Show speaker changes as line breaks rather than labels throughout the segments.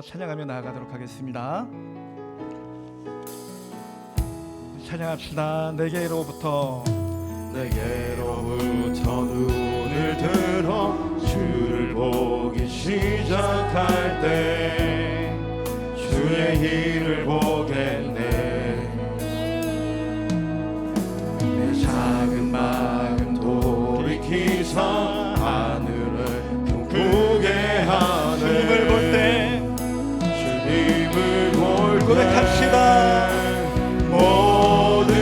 찬양하며 나아가도록 하겠습니다. 찬양합시다. 내게로부터
눈을 들어 주를 보기 시작할 때 주의 일을 보겠네. 내 작은 마음 돌이키사 하늘을 꿈꾸게 하네.
주님을 볼 때
주님을 볼 때
고백합시다.
모든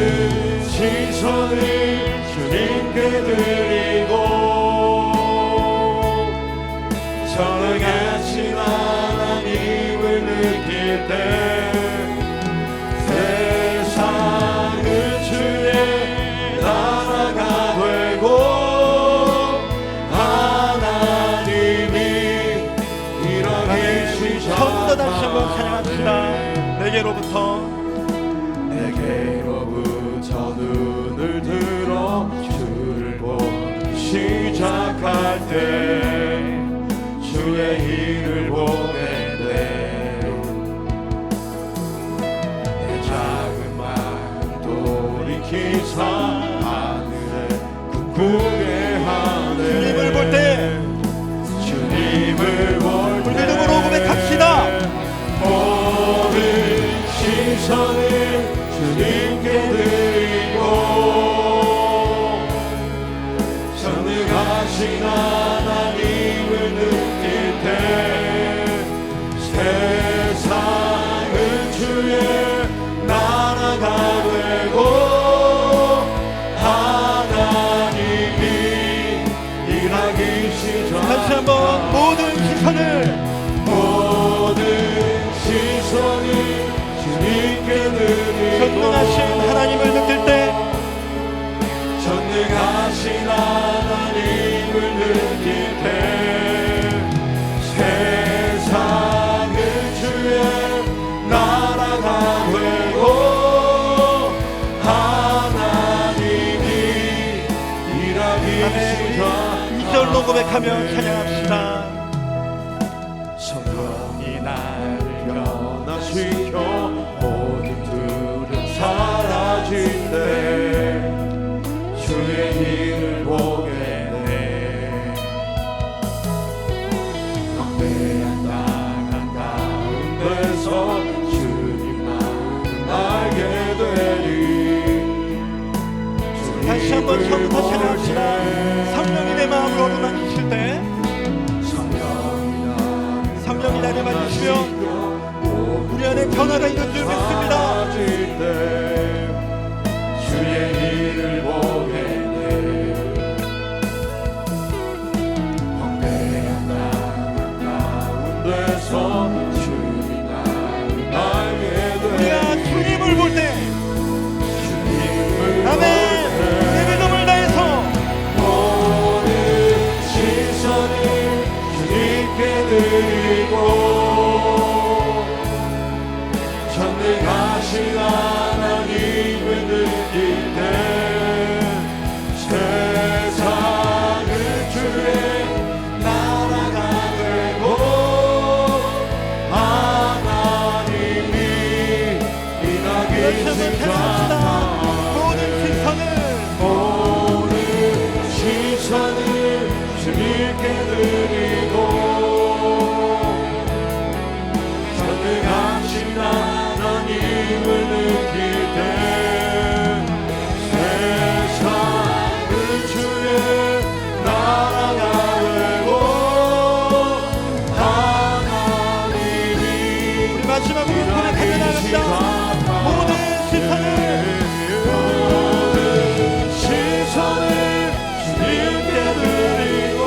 시선을 주님께 드리고 전능하신 하나님을 느낄 때 세상은 주의 나라가 되고 하나님이 일하기 시작.
처음부터 다시 한번 찬양합시다. 내게로부터
눈을 들어 주를 보기 시작할 때 주의 일을 보게 돼. 내 작은 마음 돌이키사 하늘에 꿈꾸게 하네.
주님을 볼 때
주님을 볼 때
믿음으로 고백합시다.
모든 시선을 주님께 드리고 전능하신 하나님을 느낄 때 세상은 주의 나라가 되고 하나님이 일하기 시작.
다시 한번 모든
시선을 주님께 드리고
전능하신 하나님을 느낄 때
전능하신 하나님을 느낄 때 세상은 주의 나라가 되고 하나님이 일하기 시작.
2절로 고백하며 찬양합시다.
성령이 나를 변화시켜 모든 둘은 사라질 때 주의 일을 보게 돼. 막대한 땅 가운데서 주님만 알게 되리.
다시 한번 처음부터 찬양합시다. 성령이 내 마음을 어루만지실 때 성령이 나를 만지시며 우리 안에 변화가 있는 줄 믿습니다.
주의 일을 보게 돼. 헛되한 땅 가운데서 주님 나를 알게 돼.
우리가 주님을 볼 때
주님을
아멘. 내 믿음을 다해서
모든 시선을 주님께 드리고 전능하신 하나님을 느낄 때 세상은 주의 나라가 되고 하나님이 일하기 시작. 모든 시선을 주님께 드리고 전능하신 하나님을 느낄 때 세상은 주의 나라가 되고 하나님이
우리 마지막으로 고백하며 나갑니다. 모든
시선을 주님께 드리고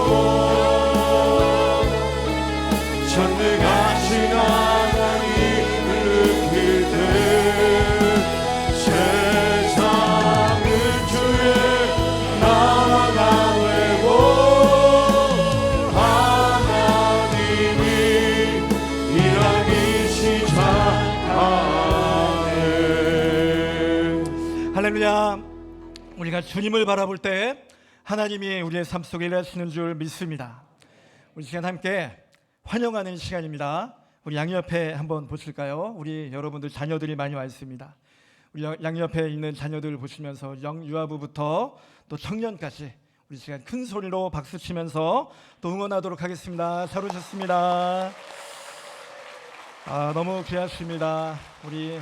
전능하신 하나님을 느낄 때 세상은 주의 나라가 되고 하나님이 일하기 시작하네.
할렐루야. 우리가 주님을 바라볼 때 하나님이 우리의 삶 속에 일하시는 줄 믿습니다. 우리 시간 함께 환영하는 시간입니다. 우리 양옆에 한번 보실까요? 우리 여러분들 자녀들이 많이 와 있습니다. 우리 양옆에 있는 자녀들 보시면서 영유아부부터 또 청년까지 우리 시간 큰 소리로 박수 치면서 또 응원하도록 하겠습니다. 잘 오셨습니다. 너무 귀하십니다. 우리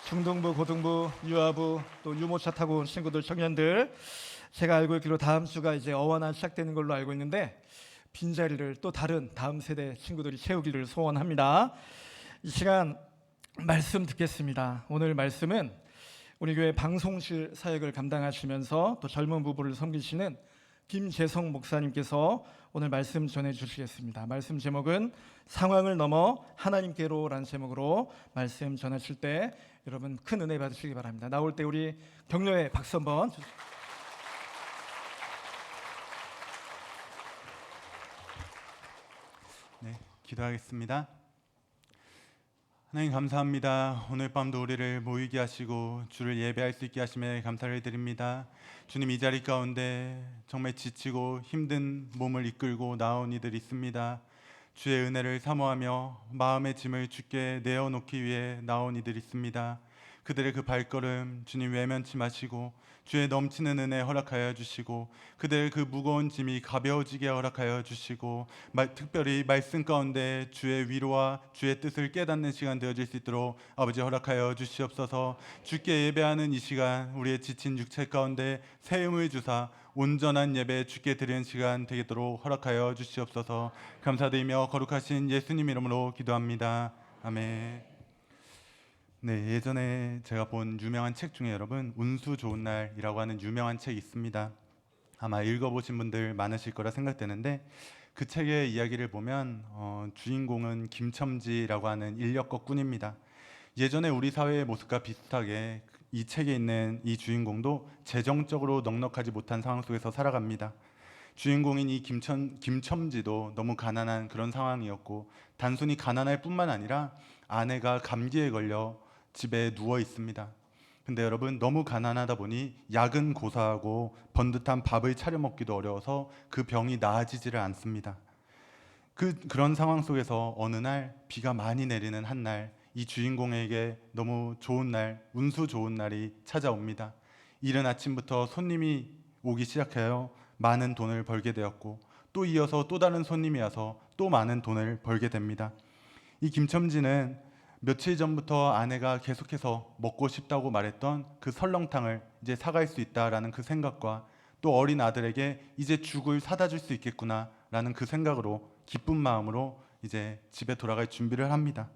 중등부, 고등부, 유아부 또 유모차 타고 온 친구들, 청년들, 제가 알고 있기로 다음 주가 이제 어원한 시작되는 걸로 알고 있는데 빈자리를 또 다른 다음 세대 친구들이 채우기를 소원합니다. 이 시간 말씀 듣겠습니다. 오늘 말씀은 우리 교회 방송실 사역을 감당하시면서 또 젊은 부부를 섬기시는 김재성 목사님께서 오늘 말씀 전해 주시겠습니다. 말씀 제목은 상황을 넘어 하나님께로라는 제목으로 말씀 전하실 때 여러분 큰 은혜 받으시기 바랍니다. 나올 때 우리 격려의 박수 한번 주세요.
네, 기도하겠습니다. 하나님 감사합니다. 오늘 밤도 우리를 모이게 하시고 주를 예배할 수 있게 하심에 감사를 드립니다. 주님, 이 자리 가운데 정말 지치고 힘든 몸을 이끌고 나온 이들 있습니다. 주의 은혜를 사모하며 마음의 짐을 주께 내어놓기 위해 나온 이들 있습니다. 그들의 그 발걸음 주님 외면치 마시고 주의 넘치는 은혜 허락하여 주시고 그들의 그 무거운 짐이 가벼워지게 허락하여 주시고 특별히 말씀 가운데 주의 위로와 주의 뜻을 깨닫는 시간 되어질 수 있도록 아버지 허락하여 주시옵소서. 주께 예배하는 이 시간 우리의 지친 육체 가운데 새 힘을 주사 온전한 예배 주께 드리는 시간 되도록 허락하여 주시옵소서. 감사드리며 거룩하신 예수님 이름으로 기도합니다. 아멘. 네, 예전에 제가 본 유명한 책 중에 여러분 운수 좋은 날이라고 하는 유명한 책이 있습니다. 아마 읽어보신 분들 많으실 거라 생각되는데 그 책의 이야기를 보면 주인공은 김첨지라고 하는 인력거 꾼입니다. 예전에 우리 사회의 모습과 비슷하게 이 책에 있는 이 주인공도 재정적으로 넉넉하지 못한 상황 속에서 살아갑니다. 주인공인 이 김첨지도 너무 가난한 그런 상황이었고 단순히 가난할 뿐만 아니라 아내가 감기에 걸려 집에 누워 있습니다. 근데 여러분 너무 가난하다 보니 약은 고사하고 번듯한 밥을 차려 먹기도 어려워서 그 병이 나아지지를 않습니다. 그런 상황 속에서 어느 날 비가 많이 내리는 한 날 이 주인공에게 너무 좋은 날, 운수 좋은 날이 찾아옵니다. 이른 아침부터 손님이 오기 시작해요. 많은 돈을 벌게 되었고 또 이어서 또 다른 손님이 와서 또 많은 돈을 벌게 됩니다. 이 김첨지는 며칠 전부터 아내가 계속해서 먹고 싶다고 말했던 그 설렁탕을 이제 사갈 수 있다라는 그 생각과 또 어린 아들에게 이제 죽을 사다 줄 수 있겠구나라는 그 생각으로 기쁜 마음으로 이제 집에 돌아갈 준비를 합니다.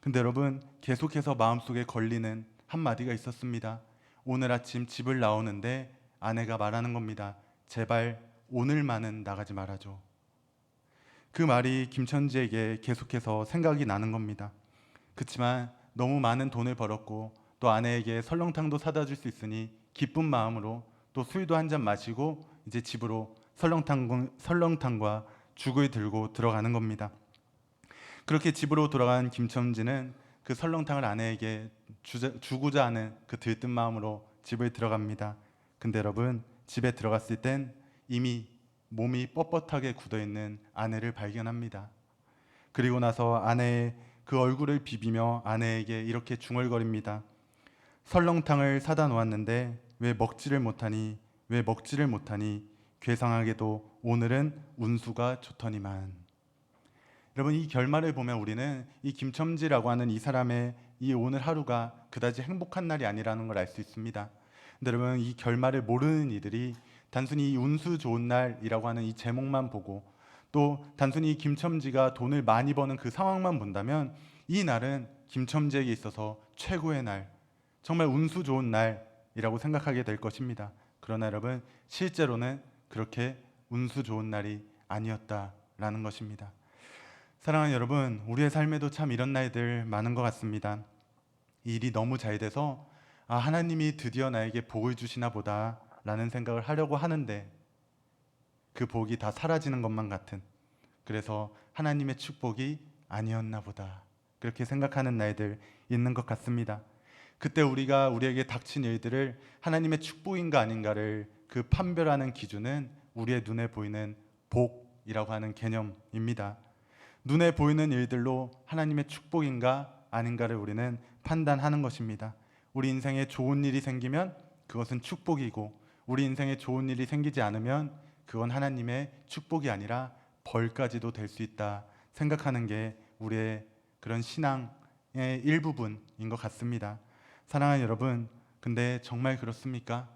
근데 여러분 계속해서 마음속에 걸리는 한마디가 있었습니다. 오늘 아침 집을 나오는데 아내가 말하는 겁니다. 제발 오늘만은 나가지 말아줘. 그 말이 김첨지에게 계속해서 생각이 나는 겁니다. 그렇지만 너무 많은 돈을 벌었고 또 아내에게 설렁탕도 사다 줄 수 있으니 기쁜 마음으로 또 술도 한 잔 마시고 이제 집으로 설렁탕과 죽을 들고 들어가는 겁니다. 그렇게 집으로 돌아간 김첨지는 그 설렁탕을 아내에게 주고자 하는 그 들뜬 마음으로 집을 들어갑니다. 근데 여러분 집에 들어갔을 땐 이미 몸이 뻣뻣하게 굳어있는 아내를 발견합니다. 그리고 나서 아내의 그 얼굴을 비비며 아내에게 이렇게 중얼거립니다. 설렁탕을 사다 놓았는데 왜 먹지를 못하니? 왜 먹지를 못하니? 괴상하게도 오늘은 운수가 좋더니만. 여러분 이 결말을 보면 우리는 이 김첨지라고 하는 이 사람의 이 오늘 하루가 그다지 행복한 날이 아니라는 걸 알 수 있습니다. 근데 여러분 이 결말을 모르는 이들이 단순히 이 운수 좋은 날이라고 하는 이 제목만 보고 또 단순히 김첨지가 돈을 많이 버는 그 상황만 본다면 이 날은 김첨지에게 있어서 최고의 날, 정말 운수 좋은 날이라고 생각하게 될 것입니다. 그러나 여러분 실제로는 그렇게 운수 좋은 날이 아니었다라는 것입니다. 사랑하는 여러분, 우리의 삶에도 참 이런 날들 많은 것 같습니다. 일이 너무 잘 돼서 하나님이 드디어 나에게 복을 주시나 보다 라는 생각을 하려고 하는데 그 복이 다 사라지는 것만 같은, 그래서 하나님의 축복이 아니었나 보다 그렇게 생각하는 날들 있는 것 같습니다. 그때 우리가 우리에게 닥친 일들을 하나님의 축복인가 아닌가를 그 판별하는 기준은 우리의 눈에 보이는 복이라고 하는 개념입니다. 눈에 보이는 일들로 하나님의 축복인가 아닌가를 우리는 판단하는 것입니다. 우리 인생에 좋은 일이 생기면 그것은 축복이고, 우리 인생에 좋은 일이 생기지 않으면 그건 하나님의 축복이 아니라 벌까지도 될 수 있다 생각하는 게 우리의 그런 신앙의 일부분인 것 같습니다. 사랑하는 여러분, 근데 정말 그렇습니까?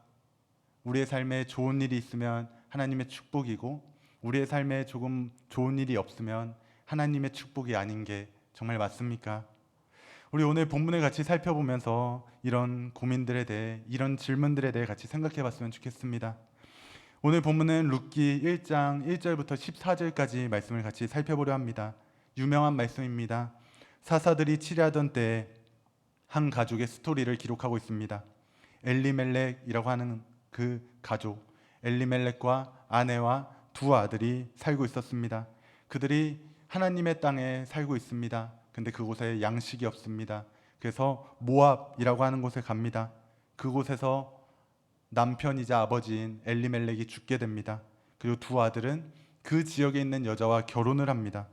우리의 삶에 좋은 일이 있으면 하나님의 축복이고, 우리의 삶에 조금 좋은 일이 없으면 하나님의 축복이 아닌 게 정말 맞습니까? 우리 오늘 본문을 같이 살펴보면서 이런 고민들에 대해, 이런 질문들에 대해 같이 생각해 봤으면 좋겠습니다. 오늘 본문은 룻기 1장 1절부터 14절까지 말씀을 같이 살펴보려 합니다. 유명한 말씀입니다. 사사들이 치리하던 때에 한 가족의 스토리를 기록하고 있습니다. 엘리멜렉이라고 하는 그 가족, 엘리멜렉과 아내와 두 아들이 살고 있었습니다. 그들이 하나님의 땅에 살고 있습니다. 근데 그곳에 양식이 없습니다. 그래서 모압이라고 하는 곳에 갑니다. 그곳에서 남편이자 아버지인 엘리멜렉이 죽게 됩니다. 그리고 두 아들은 그 지역에 있는 여자와 결혼을 합니다.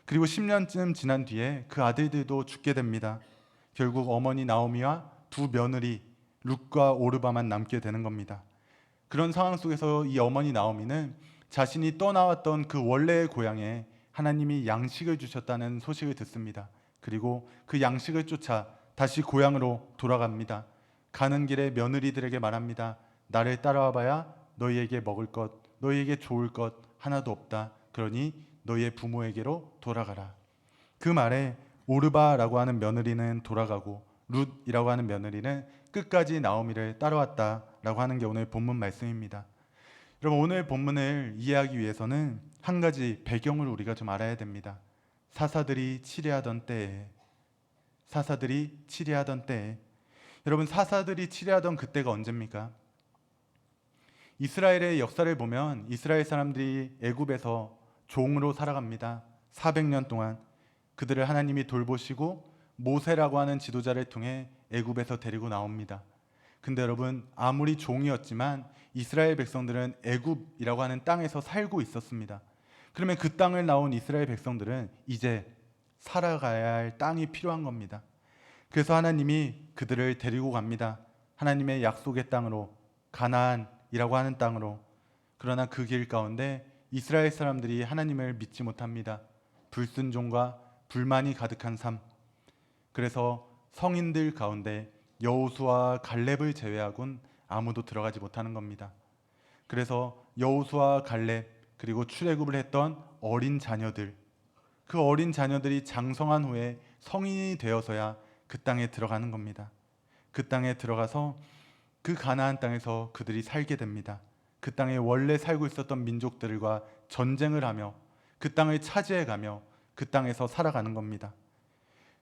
그리고 10년쯤 지난 뒤에 그 아들들도 죽게 됩니다. 결국 어머니 나오미와 두 며느리 룻과 오르바만 남게 되는 겁니다. 그런 상황 속에서 이 어머니 나오미는 자신이 떠나왔던 그 원래의 고향에 하나님이 양식을 주셨다는 소식을 듣습니다. 그리고 그 양식을 쫓아 다시 고향으로 돌아갑니다. 가는 길에 며느리들에게 말합니다. 나를 따라와 봐야 너희에게 먹을 것, 너희에게 좋을 것 하나도 없다. 그러니 너희의 부모에게로 돌아가라. 그 말에 오르바라고 하는 며느리는 돌아가고 룻이라고 하는 며느리는 끝까지 나오미를 따라왔다라고 하는 게 오늘 본문 말씀입니다. 여러분, 오늘 본문을 이해하기 위해서는 한 가지 배경을 우리가 좀 알아야 됩니다. 사사들이 치리하던 때에, 여러분, 사사들이 치리하던 그때가 언제입니까? 이스라엘의 역사를 보면 이스라엘 사람들이 애굽에서 종으로 살아갑니다. 400년 동안 그들을 하나님이 돌보시고 모세라고 하는 지도자를 통해 애굽에서 데리고 나옵니다. 근데 여러분, 아무리 종이었지만 이스라엘 백성들은 애굽이라고 하는 땅에서 살고 있었습니다. 그러면 그 땅을 나온 이스라엘 백성들은 이제 살아가야 할 땅이 필요한 겁니다. 그래서 하나님이 그들을 데리고 갑니다. 하나님의 약속의 땅으로, 가나안이라고 하는 땅으로. 그러나 그 길 가운데 이스라엘 사람들이 하나님을 믿지 못합니다. 불순종과 불만이 가득한 삶. 그래서 성인들 가운데 여호수아와 갈렙을 제외하고는 아무도 들어가지 못하는 겁니다. 그래서 여호수아와 갈렙, 그리고 출애굽을 했던 어린 자녀들, 그 어린 자녀들이 장성한 후에 성인이 되어서야 그 땅에 들어가는 겁니다. 그 땅에 들어가서 그 가나안 땅에서 그들이 살게 됩니다. 그 땅에 원래 살고 있었던 민족들과 전쟁을 하며 그 땅을 차지해가며 그 땅에서 살아가는 겁니다.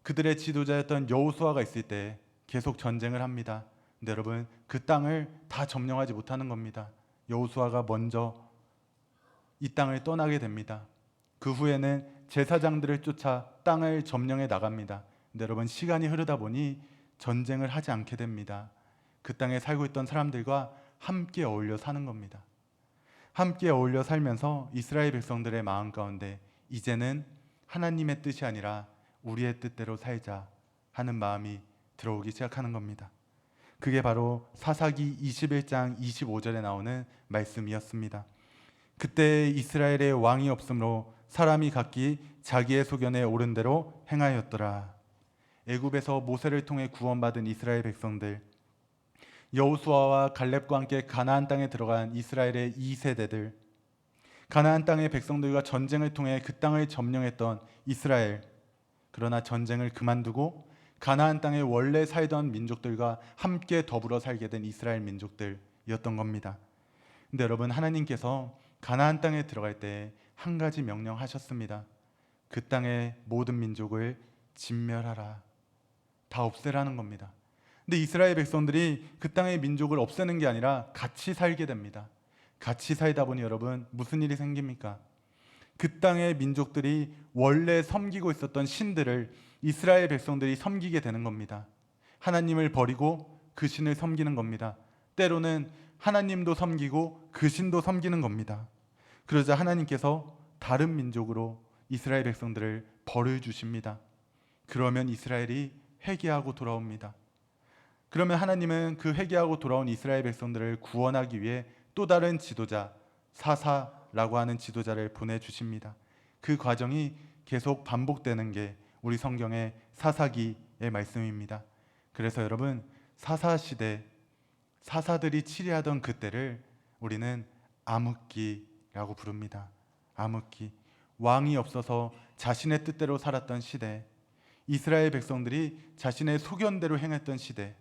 그들의 지도자였던 여호수아가 있을 때 계속 전쟁을 합니다. 근데 여러분, 그 땅을 다 점령하지 못하는 겁니다. 여호수아가 먼저 이 땅을 떠나게 됩니다. 그 후에는 제사장들을 쫓아 땅을 점령해 나갑니다. 근데 여러분, 시간이 흐르다 보니 전쟁을 하지 않게 됩니다. 그 땅에 살고 있던 사람들과 함께 어울려 사는 겁니다. 함께 어울려 살면서 이스라엘 백성들의 마음 가운데 이제는 하나님의 뜻이 아니라 우리의 뜻대로 살자 하는 마음이 들어오기 시작하는 겁니다. 그게 바로 사사기 21장 25절에 나오는 말씀이었습니다. 그때 이스라엘의 왕이 없으므로 사람이 각기 자기의 소견에 옳은 대로 행하였더라. 애굽에서 모세를 통해 구원받은 이스라엘 백성들, 여호수아와 갈렙과 함께 가나안 땅에 들어간 이스라엘의 2세대들, 가나안 땅의 백성들과 전쟁을 통해 그 땅을 점령했던 이스라엘, 그러나 전쟁을 그만두고 가나안 땅에 원래 살던 민족들과 함께 더불어 살게 된 이스라엘 민족들이었던 겁니다. 근데 여러분, 하나님께서 가나안 땅에 들어갈 때 한 가지 명령하셨습니다. 그 땅의 모든 민족을 진멸하라. 다 없애라는 겁니다. 근데 이스라엘 백성들이 그 땅의 민족을 없애는 게 아니라 같이 살게 됩니다. 같이 살다 보니 여러분, 무슨 일이 생깁니까? 그 땅의 민족들이 원래 섬기고 있었던 신들을 이스라엘 백성들이 섬기게 되는 겁니다. 하나님을 버리고 그 신을 섬기는 겁니다. 때로는 하나님도 섬기고 그 신도 섬기는 겁니다. 그러자 하나님께서 다른 민족으로 이스라엘 백성들을 벌을 주십니다. 그러면 이스라엘이 회개하고 돌아옵니다. 그러면 하나님은 그 회개하고 돌아온 이스라엘 백성들을 구원하기 위해 또 다른 지도자, 사사라고 하는 지도자를 보내주십니다. 그 과정이 계속 반복되는 게 우리 성경의 사사기의 말씀입니다. 그래서 여러분, 사사시대, 사사들이 치리하던 그때를 우리는 암흑기라고 부릅니다. 암흑기. 왕이 없어서 자신의 뜻대로 살았던 시대, 이스라엘 백성들이 자신의 소견대로 행했던 시대,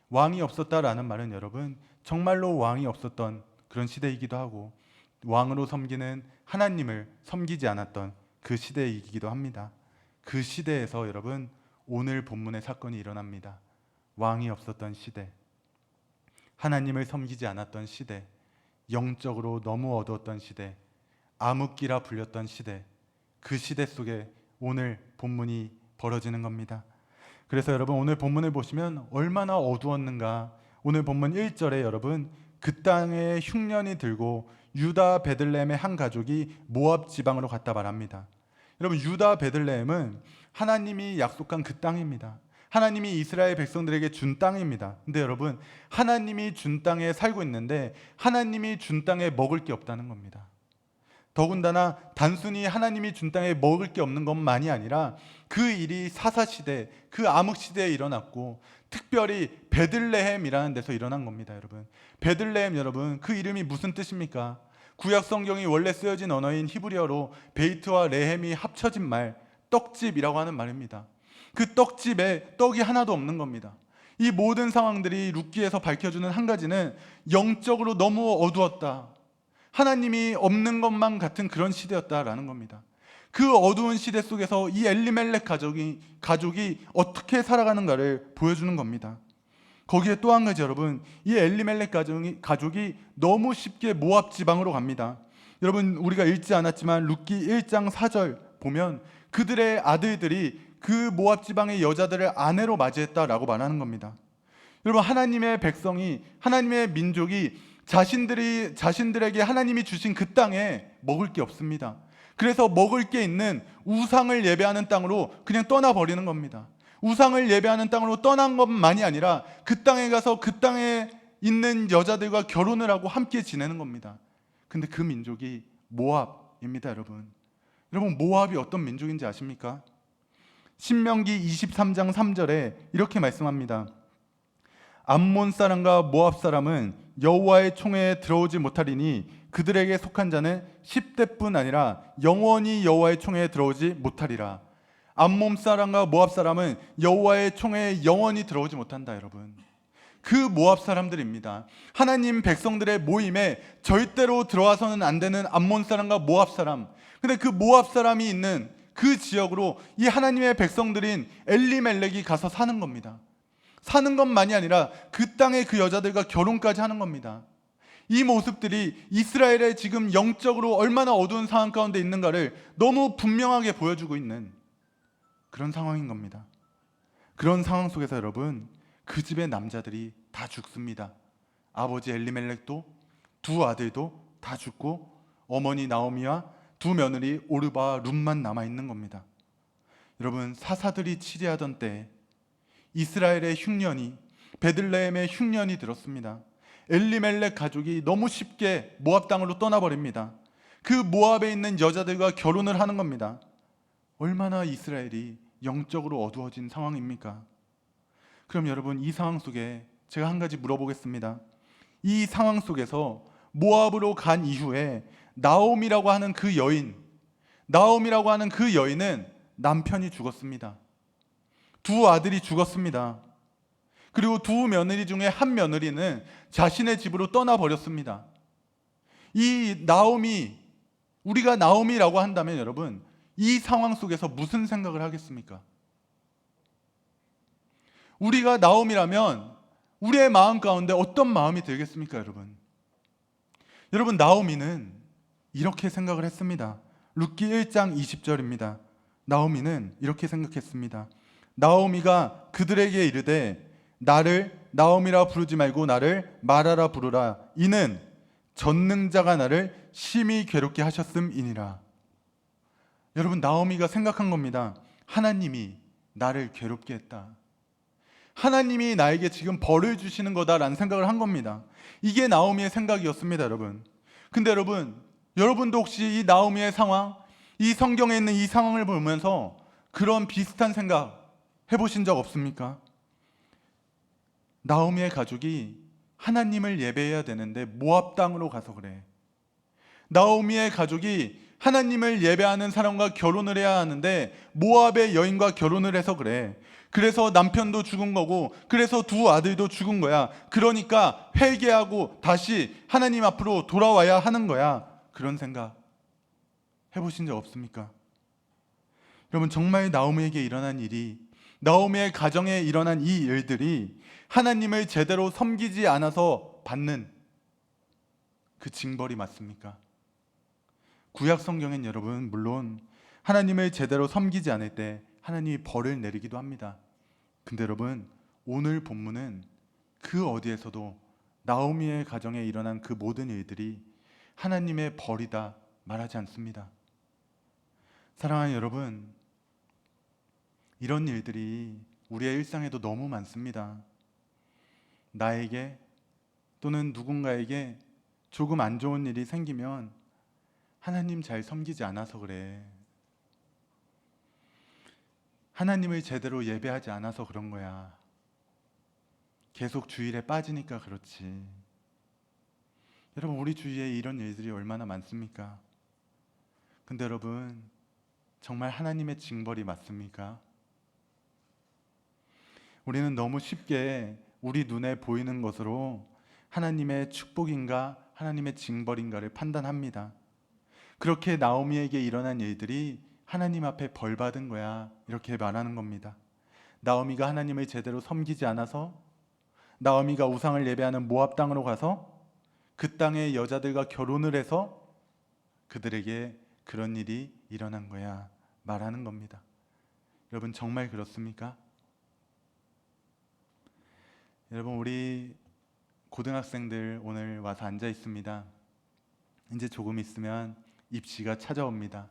왕이 없었다라는 말은 여러분 정말로 왕이 없었던 그런 시대이기도 하고 왕으로 섬기는 하나님을 섬기지 않았던 그 시대이기도 합니다. 그 시대에서 여러분 오늘 본문의 사건이 일어납니다. 왕이 없었던 시대, 하나님을 섬기지 않았던 시대, 영적으로 너무 어두웠던 시대, 암흑기라 불렸던 시대, 그 시대 속에 오늘 본문이 벌어지는 겁니다. 그래서 여러분 오늘 본문을 보시면 얼마나 어두웠는가. 오늘 본문 1절에 여러분 그 땅에 흉년이 들고 유다 베들레헴의 한 가족이 모압 지방으로 갔다 말합니다. 여러분 유다 베들레헴은 하나님이 약속한 그 땅입니다. 하나님이 이스라엘 백성들에게 준 땅입니다. 근데 여러분 하나님이 준 땅에 살고 있는데 하나님이 준 땅에 먹을 게 없다는 겁니다. 더군다나 단순히 하나님이 준 땅에 먹을 게 없는 것만이 아니라 그 일이 사사시대, 그 암흑시대에 일어났고 특별히 베들레헴이라는 데서 일어난 겁니다. 여러분 베들레헴, 여러분 그 이름이 무슨 뜻입니까? 구약 성경이 원래 쓰여진 언어인 히브리어로 베이트와 레헴이 합쳐진 말, 떡집이라고 하는 말입니다. 그 떡집에 떡이 하나도 없는 겁니다. 이 모든 상황들이 룻기에서 밝혀주는 한 가지는 영적으로 너무 어두웠다, 하나님이 없는 것만 같은 그런 시대였다라는 겁니다. 그 어두운 시대 속에서 이 엘리멜렉 가족이 어떻게 살아가는가를 보여주는 겁니다. 거기에 또 한 가지, 여러분 이 엘리멜렉 가족이 너무 쉽게 모압 지방으로 갑니다. 여러분 우리가 읽지 않았지만 룻기 1장 4절 보면 그들의 아들들이 그 모압 지방의 여자들을 아내로 맞이했다라고 말하는 겁니다. 여러분 하나님의 백성이, 하나님의 민족이 자신들에게 하나님이 주신 그 땅에 먹을 게 없습니다. 그래서 먹을 게 있는 우상을 예배하는 땅으로 그냥 떠나버리는 겁니다. 우상을 예배하는 땅으로 떠난 것만이 아니라 그 땅에 가서 그 땅에 있는 여자들과 결혼을 하고 함께 지내는 겁니다. 근데 그 민족이 모압입니다. 여러분 모압이 어떤 민족인지 아십니까? 신명기 23장 3절에 이렇게 말씀합니다. 암몬 사람과 모압 사람은 여호와의 총회에 들어오지 못하리니 그들에게 속한 자는 10대뿐 아니라 영원히 여호와의 총회에 들어오지 못하리라. 암몬 사람과 모압 사람은 여호와의 총회에 영원히 들어오지 못한다. 여러분 그 모압 사람들입니다. 하나님 백성들의 모임에 절대로 들어와서는 안 되는 암몬 사람과 모압 사람. 근데 그 모압 사람이 있는 그 지역으로 이 하나님의 백성들인 엘리멜렉이 가서 사는 겁니다. 사는 것만이 아니라 그 땅의 그 여자들과 결혼까지 하는 겁니다. 이 모습들이 이스라엘의 지금 영적으로 얼마나 어두운 상황 가운데 있는가를 너무 분명하게 보여주고 있는 그런 상황인 겁니다. 그런 상황 속에서 여러분 그 집의 남자들이 다 죽습니다. 아버지 엘리멜렉도, 두 아들도 다 죽고 어머니 나오미와 두 며느리 오르바와 룻만 남아있는 겁니다. 여러분 사사들이 치리하던 때 이스라엘의 흉년이, 베들레헴의 흉년이 들었습니다. 엘리멜렉 가족이 너무 쉽게 모압 땅으로 떠나버립니다. 그 모압에 있는 여자들과 결혼을 하는 겁니다. 얼마나 이스라엘이 영적으로 어두워진 상황입니까? 그럼 여러분 이 상황 속에 제가 한 가지 물어보겠습니다. 이 상황 속에서 모압으로 간 이후에 나오미라고 하는 그 여인은 남편이 죽었습니다. 두 아들이 죽었습니다. 그리고 두 며느리 중에 한 며느리는 자신의 집으로 떠나버렸습니다. 이 나오미, 우리가 나오미라고 한다면 여러분 이 상황 속에서 무슨 생각을 하겠습니까? 우리가 나오미라면 우리의 마음 가운데 어떤 마음이 들겠습니까? 여러분 나오미는 이렇게 생각을 했습니다. 룻기 1장 20절입니다. 나오미는 이렇게 생각했습니다. 나오미가 그들에게 이르되 나를 나오미라 부르지 말고 나를 마라라 부르라. 이는 전능자가 나를 심히 괴롭게 하셨음이니라. 여러분, 나오미가 생각한 겁니다. 하나님이 나를 괴롭게 했다. 하나님이 나에게 지금 벌을 주시는 거다라는 생각을 한 겁니다. 이게 나오미의 생각이었습니다, 여러분. 근데 여러분도 혹시 이 나오미의 상황, 이 성경에 있는 이 상황을 보면서 그런 비슷한 생각 해보신 적 없습니까? 나오미의 가족이 하나님을 예배해야 되는데 모압 땅으로 가서 그래. 나오미의 가족이 하나님을 예배하는 사람과 결혼을 해야 하는데 모압의 여인과 결혼을 해서 그래. 그래서 남편도 죽은 거고, 그래서 두 아들도 죽은 거야. 그러니까 회개하고 다시 하나님 앞으로 돌아와야 하는 거야. 그런 생각 해보신 적 없습니까? 여러분, 정말 나오미에게 일어난 일이, 나오미의 가정에 일어난 이 일들이 하나님을 제대로 섬기지 않아서 받는 그 징벌이 맞습니까? 구약 성경엔 여러분, 물론 하나님을 제대로 섬기지 않을 때 하나님이 벌을 내리기도 합니다. 근데 여러분, 오늘 본문은 그 어디에서도 나오미의 가정에 일어난 그 모든 일들이 하나님의 벌이다 말하지 않습니다. 사랑하는 여러분, 이런 일들이 우리의 일상에도 너무 많습니다. 나에게 또는 누군가에게 조금 안 좋은 일이 생기면 하나님 잘 섬기지 않아서 그래. 하나님을 제대로 예배하지 않아서 그런 거야. 계속 주일에 빠지니까 그렇지. 여러분, 우리 주위에 이런 일들이 얼마나 많습니까? 근데 여러분, 정말 하나님의 징벌이 맞습니까? 우리는 너무 쉽게 우리 눈에 보이는 것으로 하나님의 축복인가 하나님의 징벌인가를 판단합니다. 그렇게 나오미에게 일어난 일들이 하나님 앞에 벌 받은 거야, 이렇게 말하는 겁니다. 나오미가 하나님을 제대로 섬기지 않아서, 나오미가 우상을 예배하는 모압 땅으로 가서 그 땅의 여자들과 결혼을 해서 그들에게 그런 일이 일어난 거야 말하는 겁니다. 여러분, 정말 그렇습니까? 여러분, 우리 고등학생들 오늘 와서 앉아 있습니다. 이제 조금 있으면 입시가 찾아옵니다.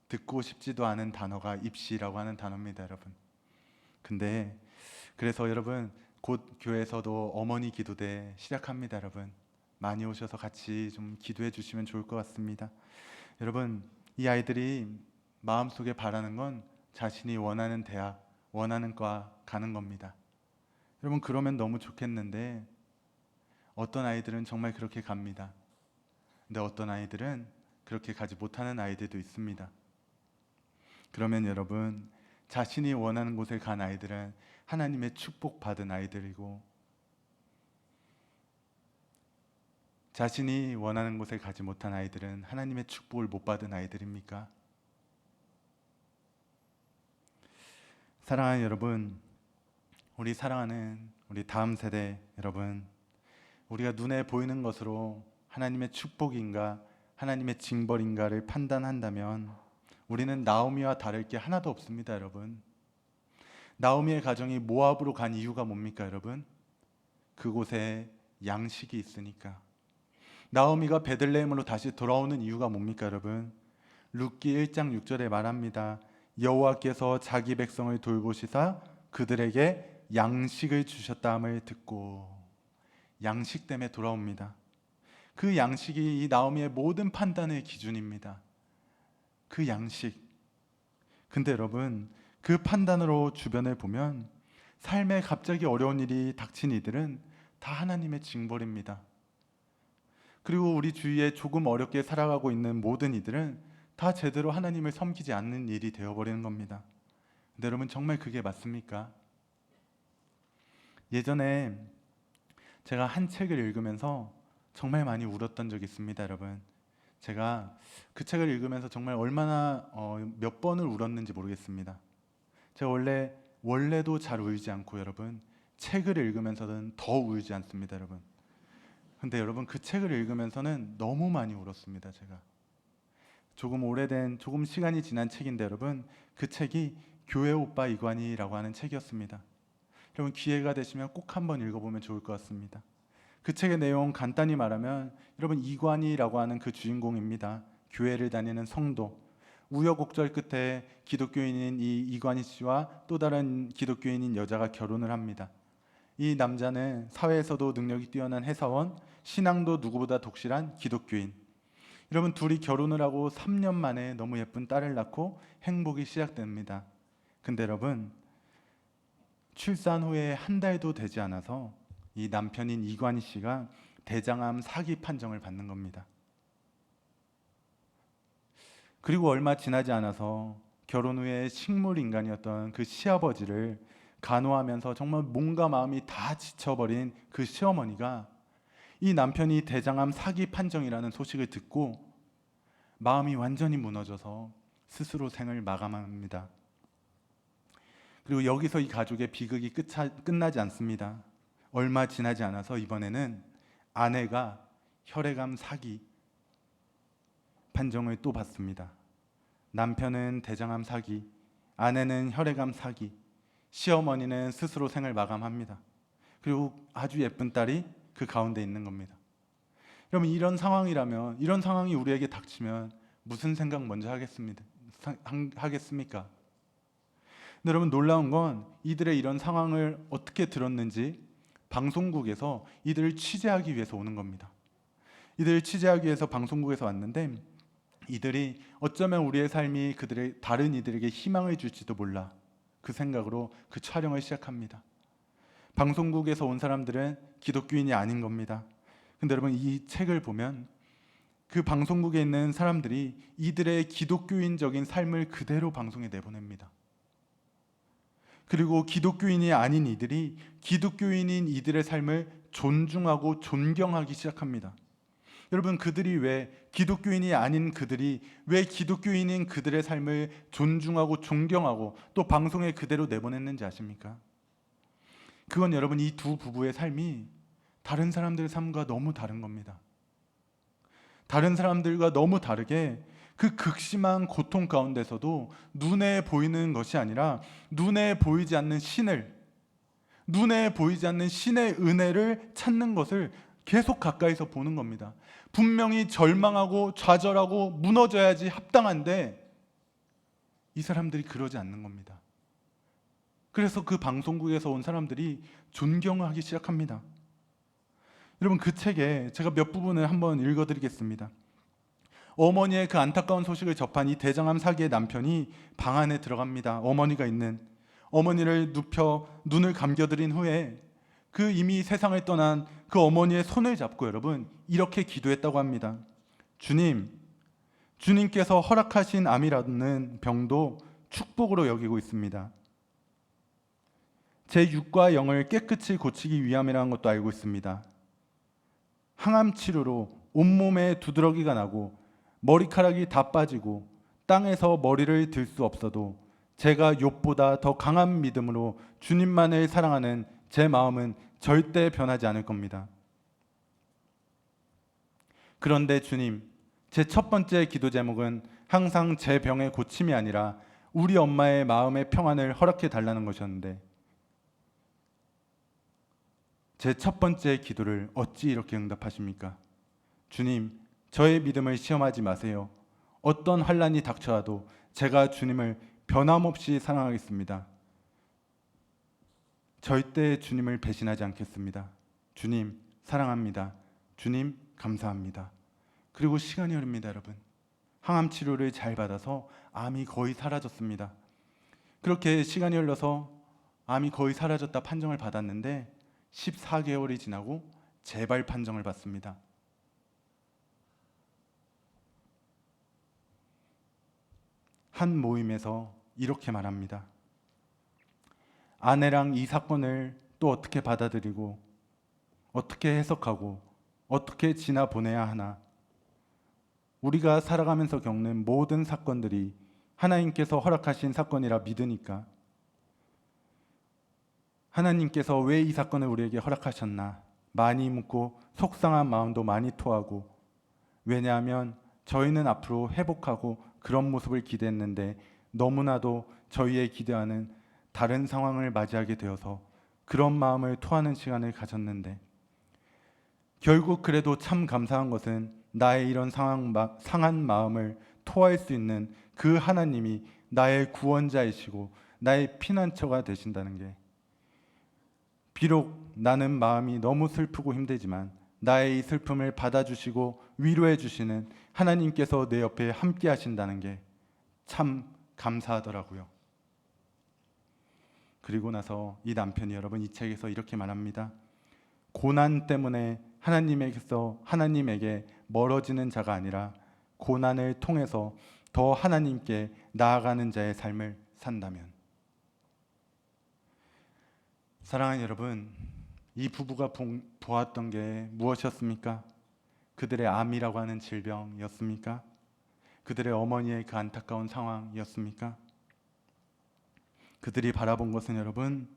듣고 싶지도 않은 단어가 입시라고 하는 단어입니다, 여러분. 근데 그래서 여러분, 곧 교회에서도 어머니 기도대 시작합니다, 여러분. 많이 오셔서 같이 좀 기도해 주시면 좋을 것 같습니다. 여러분, 이 아이들이 마음속에 바라는 건 자신이 원하는 대학, 원하는 과 가는 겁니다. 여러분, 그러면 너무 좋겠는데 어떤 아이들은 정말 그렇게 갑니다. 근데 어떤 아이들은 그렇게 가지 못하는 아이들도 있습니다. 그러면 여러분, 자신이 원하는 곳에 간 아이들은 하나님의 축복받은 아이들이고, 자신이 원하는 곳에 가지 못한 아이들은 하나님의 축복을 못 받은 아이들입니까? 사랑하는 여러분, 우리 사랑하는 우리 다음 세대 여러분, 우리가 눈에 보이는 것으로 하나님의 축복인가 하나님의 징벌인가를 판단한다면 우리는 나오미와 다를 게 하나도 없습니다, 여러분. 나오미의 가정이 모압으로 간 이유가 뭡니까, 여러분? 그곳에 양식이 있으니까. 나오미가 베들레헴으로 다시 돌아오는 이유가 뭡니까, 여러분? 룻기 1장 6절에 말합니다. 여호와께서 자기 백성을 돌보시사 그들에게 양식을 주셨다함을 듣고, 양식 때문에 돌아옵니다. 그 양식이 이 나오미의 모든 판단의 기준입니다. 그 양식. 근데 여러분, 그 판단으로 주변을 보면 삶에 갑자기 어려운 일이 닥친 이들은 다 하나님의 징벌입니다. 그리고 우리 주위에 조금 어렵게 살아가고 있는 모든 이들은 다 제대로 하나님을 섬기지 않는 일이 되어버리는 겁니다. 근데 여러분, 정말 그게 맞습니까? 예전에 제가 한 책을 읽으면서 정말 많이 울었던 적이 있습니다, 여러분. 제가 그 책을 읽으면서 정말 얼마나 몇 번을 울었는지 모르겠습니다. 제가 원래도 잘 울지 않고 여러분, 책을 읽으면서는 더 울지 않습니다, 여러분. 근데 여러분, 그 책을 읽으면서는 너무 많이 울었습니다, 제가. 조금 시간이 지난 책인데 여러분, 그 책이 교회 오빠 이관희라고 하는 책이었습니다. 여러분, 기회가 되시면 꼭 한번 읽어보면 좋을 것 같습니다. 그 책의 내용 간단히 말하면 여러분, 이관희라고 하는 그 주인공입니다. 교회를 다니는 성도. 우여곡절 끝에 기독교인인 이 이관희 씨와 또 다른 기독교인인 여자가 결혼을 합니다. 이 남자는 사회에서도 능력이 뛰어난 회사원, 신앙도 누구보다 독실한 기독교인. 여러분, 둘이 결혼을 하고 3년 만에 너무 예쁜 딸을 낳고 행복이 시작됩니다. 근데 여러분, 출산 후에 한 달도 되지 않아서 이 남편인 이관희 씨가 대장암 사기 판정을 받는 겁니다. 그리고 얼마 지나지 않아서 결혼 후에 식물인간이었던 그 시아버지를 간호하면서 정말 몸과 마음이 다 지쳐버린 그 시어머니가 이 남편이 대장암 사기 판정이라는 소식을 듣고 마음이 완전히 무너져서 스스로 생을 마감합니다. 그리고 여기서 이 가족의 비극이 끝나지 않습니다. 얼마 지나지 않아서 이번에는 아내가 혈액암 사기 판정을 또 받습니다. 남편은 대장암 사기, 아내는 혈액암 사기, 시어머니는 스스로 생을 마감합니다. 그리고 아주 예쁜 딸이 그 가운데 있는 겁니다. 여러분, 이런 상황이라면, 이런 상황이 우리에게 닥치면 무슨 생각 먼저 하겠습니까? 근데 여러분, 놀라운 건 이들의 이런 상황을 어떻게 들었는지 방송국에서 이들을 취재하기 위해서 오는 겁니다. 이들을 취재하기 위해서 방송국에서 왔는데 이들이 어쩌면 우리의 삶이 다른 이들에게 희망을 줄지도 몰라, 그 생각으로 그 촬영을 시작합니다. 방송국에서 온 사람들은 기독교인이 아닌 겁니다. 근데 여러분, 이 책을 보면 그 방송국에 있는 사람들이 이들의 기독교인적인 삶을 그대로 방송에 내보냅니다. 그리고 기독교인이 아닌 이들이 기독교인인 이들의 삶을 존중하고 존경하기 시작합니다. 여러분, 그들이 왜 기독교인이 아닌 그들이 왜 기독교인인 그들의 삶을 존중하고 존경하고 또 방송에 그대로 내보냈는지 아십니까? 그건 여러분, 이 두 부부의 삶이 다른 사람들의 삶과 너무 다른 겁니다. 다른 사람들과 너무 다르게 그 극심한 고통 가운데서도 눈에 보이는 것이 아니라 눈에 보이지 않는 눈에 보이지 않는 신의 은혜를 찾는 것을 계속 가까이서 보는 겁니다. 분명히 절망하고 좌절하고 무너져야지 합당한데 이 사람들이 그러지 않는 겁니다. 그래서 그 방송국에서 온 사람들이 존경을 하기 시작합니다. 여러분, 그 책에 제가 몇 부분을 한번 읽어드리겠습니다. 어머니의 그 안타까운 소식을 접한 이 대장암 사기의 남편이 방 안에 들어갑니다. 어머니를 눕혀 눈을 감겨드린 후에 그 이미 세상을 떠난 그 어머니의 손을 잡고 여러분 이렇게 기도했다고 합니다. 주님께서 허락하신 암이라는 병도 축복으로 여기고 있습니다. 제 육과 영을 깨끗이 고치기 위함이라는 것도 알고 있습니다. 항암 치료로 온몸에 두드러기가 나고 머리카락이 다 빠지고 땅에서 머리를 들 수 없어도 제가 욥보다 더 강한 믿음으로 주님만을 사랑하는 제 마음은 절대 변하지 않을 겁니다. 그런데 주님, 제 첫 번째 기도 제목은 항상 제 병의 고침이 아니라 우리 엄마의 마음의 평안을 허락해 달라는 것이었는데 제 첫 번째 기도를 어찌 이렇게 응답하십니까? 주님, 저의 믿음을 시험하지 마세요. 어떤 환난이 닥쳐와도 제가 주님을 변함없이 사랑하겠습니다. 절대 주님을 배신하지 않겠습니다. 주님 사랑합니다. 주님 감사합니다. 그리고 시간이 흐릅니다, 여러분. 항암 치료를 잘 받아서 암이 거의 사라졌습니다. 그렇게 시간이 흘러서 암이 거의 사라졌다 판정을 받았는데 14개월이 지나고 재발 판정을 받습니다. 한 모임에서 이렇게 말합니다. 아내랑 이 사건을 또 어떻게 받아들이고 어떻게 해석하고 어떻게 지나보내야 하나. 우리가 살아가면서 겪는 모든 사건들이 하나님께서 허락하신 사건이라 믿으니까 하나님께서 왜 이 사건을 우리에게 허락하셨나 많이 묻고 속상한 마음도 많이 토하고, 왜냐하면 저희는 앞으로 회복하고 그런 모습을 기대했는데 너무나도 저희의 기대와는 다른 상황을 맞이하게 되어서 그런 마음을 토하는 시간을 가졌는데, 결국 그래도 참 감사한 것은 나의 이런 상한 마음을 토할 수 있는 그 하나님이 나의 구원자이시고 나의 피난처가 되신다는 게, 비록 나는 마음이 너무 슬프고 힘들지만 나의 이 슬픔을 받아주시고 위로해 주시는 하나님께서 내 옆에 함께 하신다는 게 참 감사하더라고요. 그리고 나서 이 남편이 여러분 이 책에서 이렇게 말합니다. 고난 때문에 하나님에게 멀어지는 자가 아니라 고난을 통해서 더 하나님께 나아가는 자의 삶을 산다면. 사랑하는 여러분, 이 부부가 보았던 게 무엇이었습니까? 그들의 암이라고 하는 질병이었습니까? 그들의 어머니의 그 안타까운 상황이었습니까? 그들이 바라본 것은 여러분,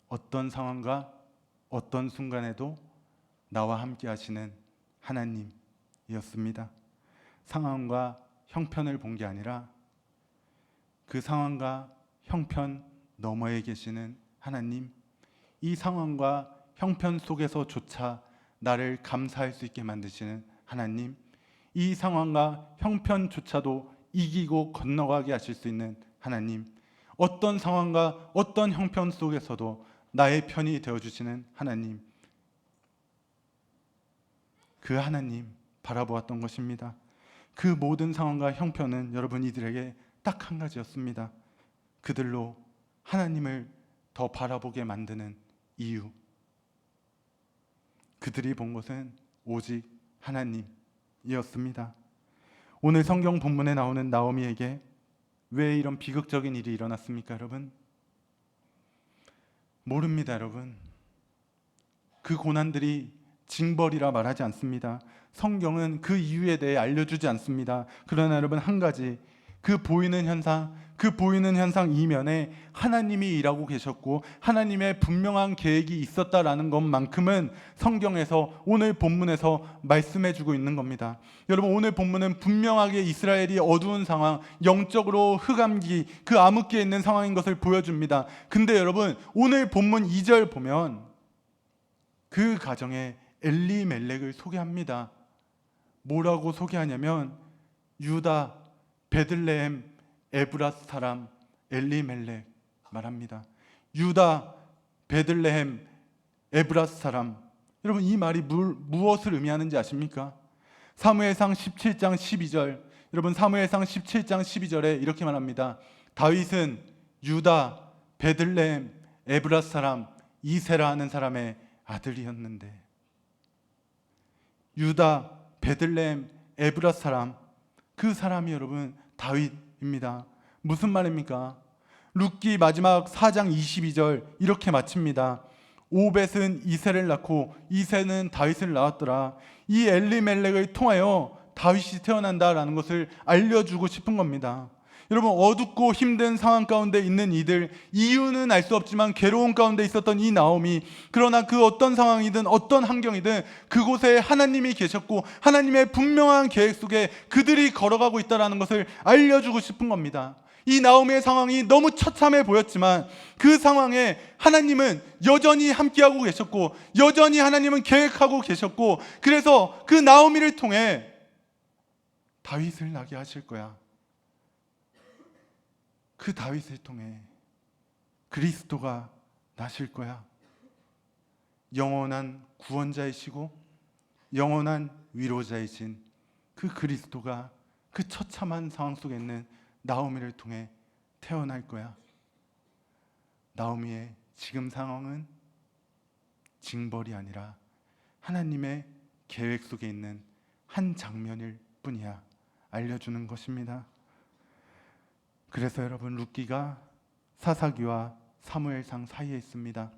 어떤 상황과 어떤 순간에도 나와 함께 하시는 하나님이었습니다. 상황과 형편을 본 게 아니라 그 상황과 형편 너머에 계시는 하나님, 이 상황과 형편 속에서조차 나를 감사할 수 있게 만드시는 하나님, 이 상황과 형편조차도 이기고 건너가게 하실 수 있는 하나님, 어떤 상황과 어떤 형편 속에서도 나의 편이 되어주시는 하나님, 그 하나님 바라보았던 것입니다. 그 모든 상황과 형편은 여러분 이들에게 딱 한 가지였습니다. 그들로 하나님을 더 바라보게 만드는 이유, 그들이 본 것은 오직 하나님이었습니다. 오늘 성경 본문에 나오는 나오미에게 왜 이런 비극적인 일이 일어났습니까, 여러분? 모릅니다, 여러분. 그 고난들이 징벌이라 말하지 않습니다. 성경은 그 이유에 대해 알려주지 않습니다. 그러나 여러분, 한 가지, 그 보이는 현상 이면에 하나님이 일하고 계셨고 하나님의 분명한 계획이 있었다라는 것만큼은 성경에서, 오늘 본문에서 말씀해주고 있는 겁니다. 여러분, 오늘 본문은 분명하게 이스라엘이 어두운 상황, 영적으로 흑암기, 그 암흑기에 있는 상황인 것을 보여줍니다. 근데 여러분, 오늘 본문 2절 보면 그 가정에 엘리멜렉을 소개합니다. 뭐라고 소개하냐면 유다 베들레헴 에브라스 사람 엘리멜렉 말합니다. 유다 베들레헴 에브라스 사람. 여러분, 이 말이 무엇을 의미하는지 아십니까? 사무엘상 17장 12절. 여러분, 사무엘상 17장 12절에 이렇게 말합니다. 다윗은 유다 베들레헴 에브라스 사람 이세라 하는 사람의 아들이었는데. 유다 베들레헴 에브라스 사람, 그 사람이 여러분 다윗입니다. 무슨 말입니까? 룻기 마지막 4장 22절 이렇게 마칩니다. 오벳은 이세를 낳고 이세는 다윗을 낳았더라. 이 엘리멜렉을 통하여 다윗이 태어난다라는 것을 알려주고 싶은 겁니다. 여러분, 어둡고 힘든 상황 가운데 있는 이들, 이유는 알 수 없지만 괴로운 가운데 있었던 이 나오미, 그러나 그 어떤 상황이든 어떤 환경이든 그곳에 하나님이 계셨고 하나님의 분명한 계획 속에 그들이 걸어가고 있다는 것을 알려주고 싶은 겁니다. 이 나오미의 상황이 너무 처참해 보였지만 그 상황에 하나님은 여전히 함께하고 계셨고 여전히 하나님은 계획하고 계셨고, 그래서 그 나오미를 통해 다윗을 나게 하실 거야. 그 다윗을 통해 그리스도가 나실 거야. 영원한 구원자이시고 영원한 위로자이신 그 그리스도가 그 처참한 상황 속에 있는 나오미를 통해 태어날 거야. 나오미의 지금 상황은 징벌이 아니라 하나님의 계획 속에 있는 한 장면일 뿐이야 알려주는 것입니다. 그래서 여러분, 룻기가 사사기와 사무엘상 사이에 있습니다.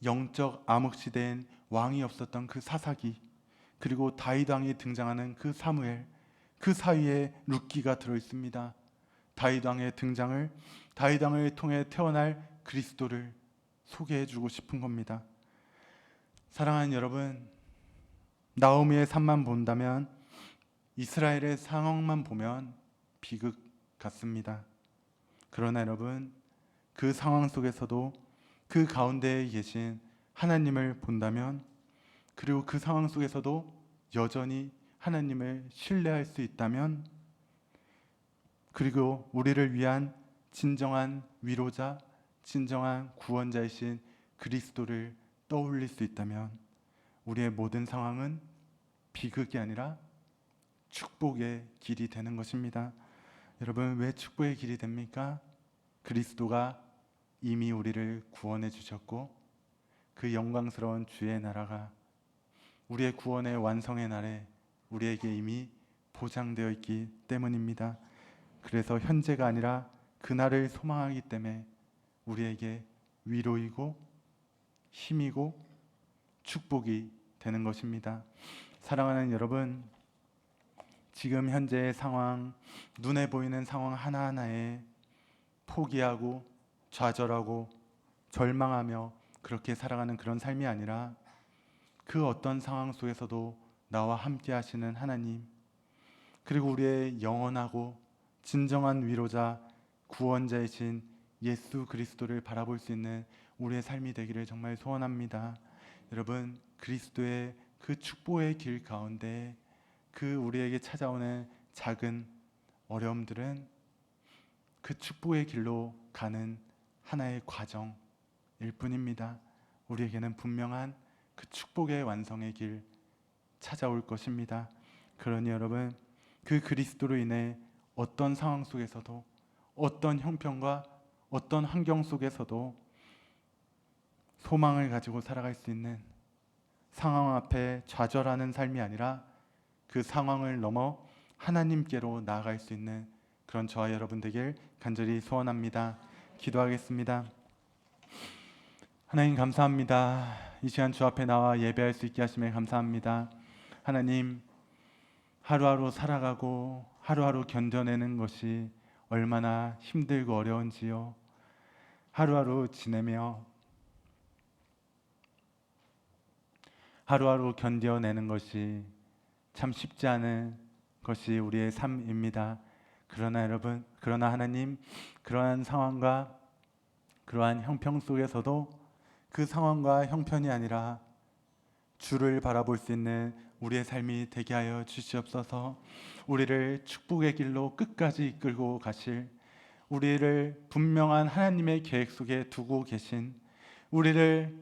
영적 암흑 시대엔 왕이 없었던 그 사사기, 그리고 다윗 왕이 등장하는 그 사무엘, 그 사이에 룻기가 들어 있습니다. 다윗 왕의 등장을, 다윗 왕을 통해 태어날 그리스도를 소개해주고 싶은 겁니다. 사랑하는 여러분, 나오미의 삶만 본다면, 이스라엘의 상황만 보면 비극 같습니다. 그러나 여러분, 그 상황 속에서도 그 가운데에 계신 하나님을 본다면, 그리고 그 상황 속에서도 여전히 하나님을 신뢰할 수 있다면 그리고 우리를 위한 진정한 위로자, 진정한 구원자이신 그리스도를 떠올릴 수 있다면 우리의 모든 상황은 비극이 아니라 축복의 길이 되는 것입니다. 여러분, 왜 축복의 길이 됩니까? 그리스도가 이미 우리를 구원해 주셨고 그 영광스러운 주의 나라가 우리의 구원의 완성의 날에 우리에게 이미 보장되어 있기 때문입니다. 그래서 현재가 아니라 그날을 소망하기 때문에 우리에게 위로이고 힘이고 축복이 되는 것입니다. 사랑하는 여러분, 지금 현재의 상황, 눈에 보이는 상황 하나하나에 포기하고 좌절하고 절망하며 그렇게 살아가는 그런 삶이 아니라 그 어떤 상황 속에서도 나와 함께 하시는 하나님, 그리고 우리의 영원하고 진정한 위로자, 구원자이신 예수 그리스도를 바라볼 수 있는 우리의 삶이 되기를 정말 소원합니다. 여러분, 그리스도의 그 축복의 길 가운데 그 우리에게 찾아오는 작은 어려움들은 그 축복의 길로 가는 하나의 과정일 뿐입니다. 우리에게는 분명한 그 축복의 완성의 길 찾아올 것입니다. 그러니 여러분, 그 그리스도로 인해 어떤 상황 속에서도 어떤 형편과 어떤 환경 속에서도 소망을 가지고 살아갈 수 있는, 상황 앞에 좌절하는 삶이 아니라 그 상황을 넘어 하나님께로 나아갈 수 있는 그런 저와 여러분 되길 간절히 소원합니다. 기도하겠습니다. 하나님, 감사합니다. 이 시간 주 앞에 나와 예배할 수 있게 하심에 감사합니다. 하나님, 하루하루 살아가고 하루하루 견뎌내는 것이 얼마나 힘들고 어려운지요. 하루하루 지내며 하루하루 견뎌내는 것이 참 쉽지 않은 것이 우리의 삶입니다. 그러나 여러분, 그러나 하나님, 그러한 상황과 그러한 형편 속에서도 그 상황과 형편이 아니라 주를 바라볼 수 있는 우리의 삶이 되게 하여 주시옵소서. 우리를 축복의 길로 끝까지 이끌고 가실, 우리를 분명한 하나님의 계획 속에 두고 계신, 우리를